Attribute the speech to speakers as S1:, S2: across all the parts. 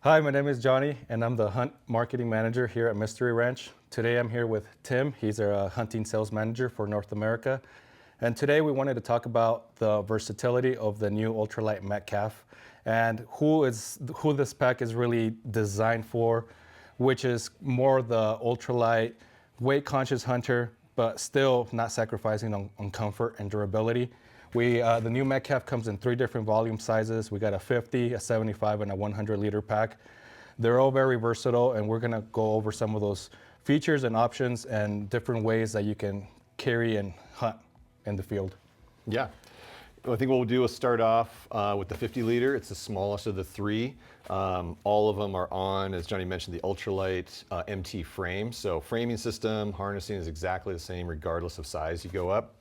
S1: Hi, my name is Johnny, and I'm the Hunt Marketing Manager here at Mystery Ranch. Today I'm here with Tim. He's our hunting sales manager for North America. And today we wanted to talk about the versatility of the new Ultralight METCAF and who this pack is really designed for, which is more the ultralight, weight-conscious hunter, but still not sacrificing on comfort and durability. The new Metcalf comes in 3 different volume sizes. We got a 50, a 75, and a 100-liter pack. They're all very versatile, and we're gonna go over some of those features and options and different ways that you can carry and hunt in the field.
S2: Yeah. I think what we'll do is start off with the 50-liter. It's the smallest of the 3. All of them are on, as Johnny mentioned, the Ultralight MT frame. So framing system, harnessing is exactly the same regardless of size you go up.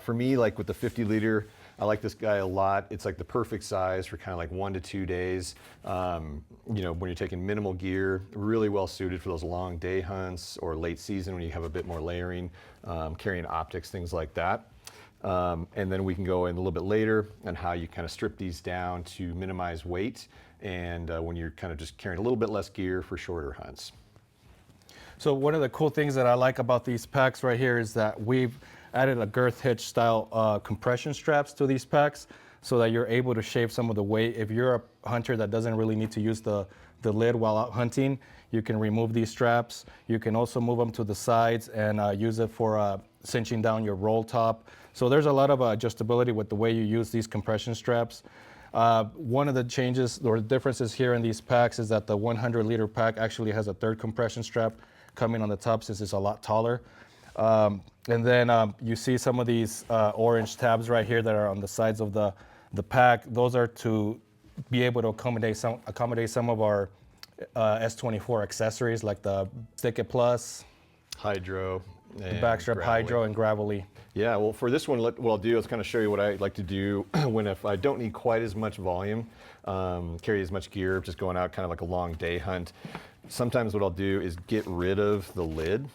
S2: For me, like with the 50-liter, I like this guy a lot. It's like the perfect size for kind of like 1 to 2 days. When you're taking minimal gear, really well suited for those long day hunts or late season when you have a bit more layering, carrying optics, things like that. And then we can go in a little bit later on how you kind of strip these down to minimize weight and when you're kind of just carrying a little bit less gear for shorter hunts.
S1: So one of the cool things that I like about these packs right here is that we've added a girth hitch style compression straps to these packs so that you're able to shave some of the weight. If you're a hunter that doesn't really need to use the lid while out hunting, you can remove these straps. You can also move them to the sides and use it for cinching down your roll top. So there's a lot of adjustability with the way you use these compression straps. One of the changes or differences here in these packs is that the 100-liter pack actually has a 3rd compression strap coming on the top since it's a lot taller. And then you see some of these orange tabs right here that are on the sides of the pack. Those are to be able to accommodate some of our S24 accessories like the Stick It Plus,
S2: Hydro,
S1: the backstrap Hydro, and Gravelly.
S2: Yeah, well, for this one, what I'll do is kind of show you what I like to do if I don't need quite as much volume, carry as much gear, just going out kind of like a long day hunt. Sometimes what I'll do is get rid of the lid,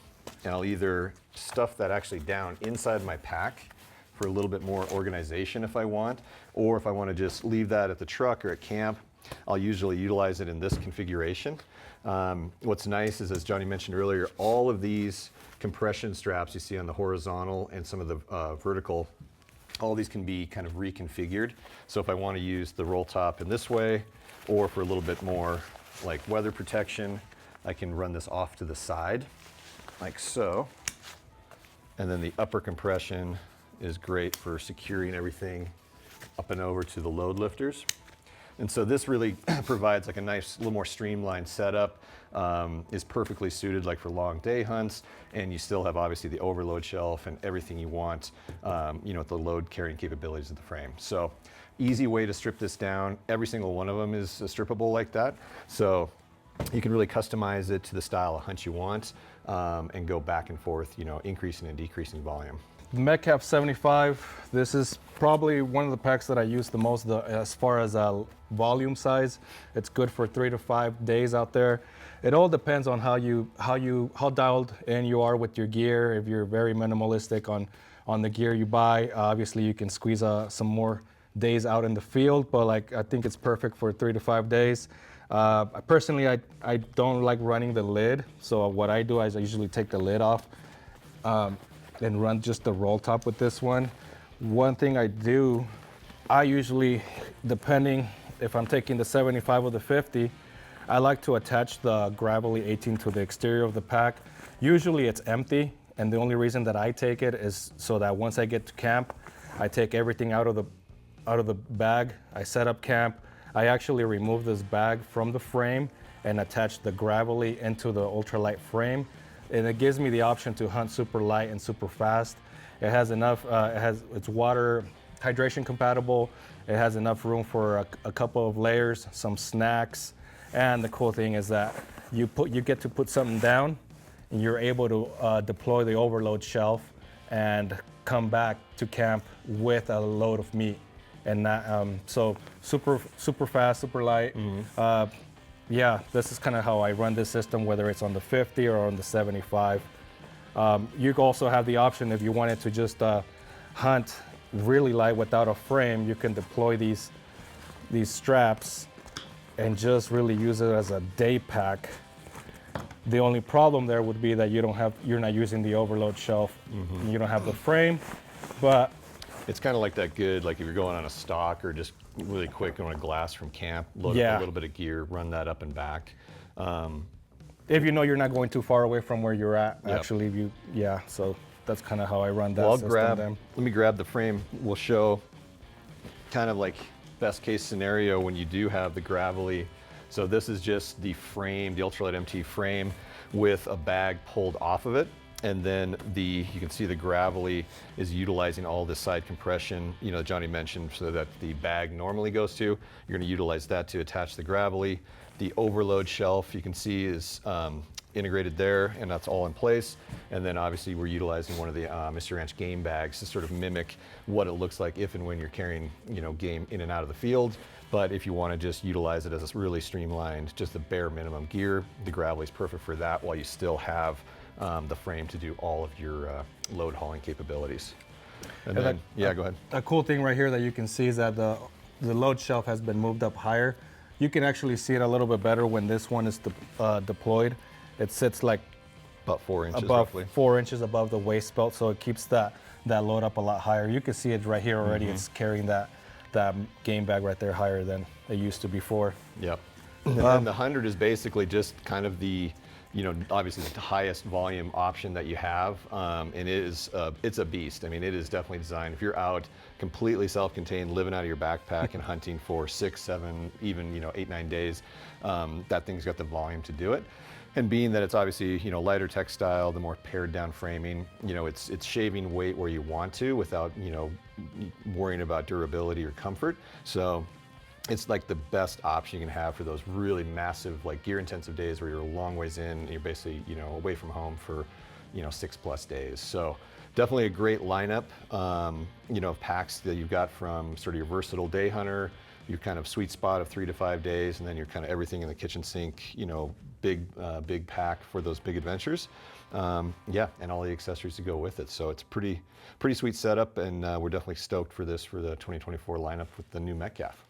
S2: and I'll either stuff that actually down inside my pack for a little bit more organization if I want, or if I want to just leave that at the truck or at camp, I'll usually utilize it in this configuration. What's nice is, as Johnny mentioned earlier, all of these compression straps you see on the horizontal and some of the vertical, all these can be kind of reconfigured. So if I want to use the roll top in this way, or for a little bit more like weather protection, I can run this off to the side like so. And then the upper compression is great for securing everything up and over to the load lifters. And so this really provides like a nice, little more streamlined setup. Is perfectly suited like for long day hunts, and you still have obviously the overload shelf and everything you want, with the load carrying capabilities of the frame. So easy way to strip this down. Every single one of them is strippable like that. So you can really customize it to the style of hunt you want and go back and forth, increasing and decreasing volume.
S1: Metcalf 75, this is probably one of the packs that I use the most as far as volume size. It's good for 3 to 5 days out there. It all depends on how dialed in you are with your gear. If you're very minimalistic on the gear you buy, obviously you can squeeze some more days out in the field, but I think it's perfect for 3 to 5 days. Personally, I don't like running the lid, so what I do is I usually take the lid off and run just the roll top with this one. One thing I do, I usually, depending if I'm taking the 75 or the 50, I like to attach the Gravelly 18 to the exterior of the pack. Usually it's empty, and the only reason that I take it is so that once I get to camp, I take everything out of the bag, I set up camp, I actually remove this bag from the frame and attach the Gravelly into the ultralight frame. And it gives me the option to hunt super light and super fast. It has enough, it's water hydration compatible. It has enough room for a couple of layers, some snacks. And the cool thing is that you get to put something down and you're able to deploy the overload shelf and come back to camp with a load of meat. And that, so super fast, super light. Mm-hmm. Yeah, this is kind of how I run this system, whether it's on the 50 or on the 75. You also have the option, if you wanted to just hunt really light without a frame, you can deploy these straps and just really use it as a day pack. The only problem there would be that you're not using the overload shelf. And you don't have the frame, but
S2: it's kind of like that good, like if you're going on a stock or just really quick on a glass from camp, load up a little bit of gear, run that up and back.
S1: If you know you're not going too far away from where you're at, actually, so that's kind of how I run that system.
S2: Let me grab the frame. We'll show kind of like best case scenario when you do have the gravelly. So this is just the frame, the Ultralight MT frame with a bag pulled off of it. And then you can see the gravelly is utilizing all the side compression, Johnny mentioned, so that the bag normally goes to. You're going to utilize that to attach the gravelly. The overload shelf you can see is integrated there, and that's all in place. And then obviously we're utilizing one of the Mr. Ranch game bags to sort of mimic what it looks like if and when you're carrying game in and out of the field. But if you want to just utilize it as a really streamlined, just the bare minimum gear, the gravelly is perfect for that while you still have the frame to do all of your load hauling capabilities. And then, go ahead.
S1: A cool thing right here that you can see is that the load shelf has been moved up higher. You can actually see it a little bit better when this one is deployed. It sits like
S2: about 4 inches,
S1: above
S2: roughly.
S1: 4 inches above the waist belt, so it keeps that load up a lot higher. You can see it right here already. It's carrying that game bag right there higher than it used to before.
S2: Yep. And then the 100 is basically just kind of the obviously the highest volume option that you have, and it's a beast. I mean, it is definitely designed. If you're out completely self-contained, living out of your backpack and hunting for 6, 7, even 8, 9 days, that thing's got the volume to do it. And being that it's obviously lighter textile, the more pared down framing, it's shaving weight where you want to without worrying about durability or comfort. So it's like the best option you can have for those really massive, like gear intensive days where you're a long ways in and you're basically, away from home for, 6+ days. So definitely a great lineup, of packs that you've got from sort of your versatile day hunter, your kind of sweet spot of 3 to 5 days, and then your kind of everything in the kitchen sink, big pack for those big adventures. And all the accessories to go with it. So it's pretty sweet setup, and we're definitely stoked for this for the 2024 lineup with the new Metcalf.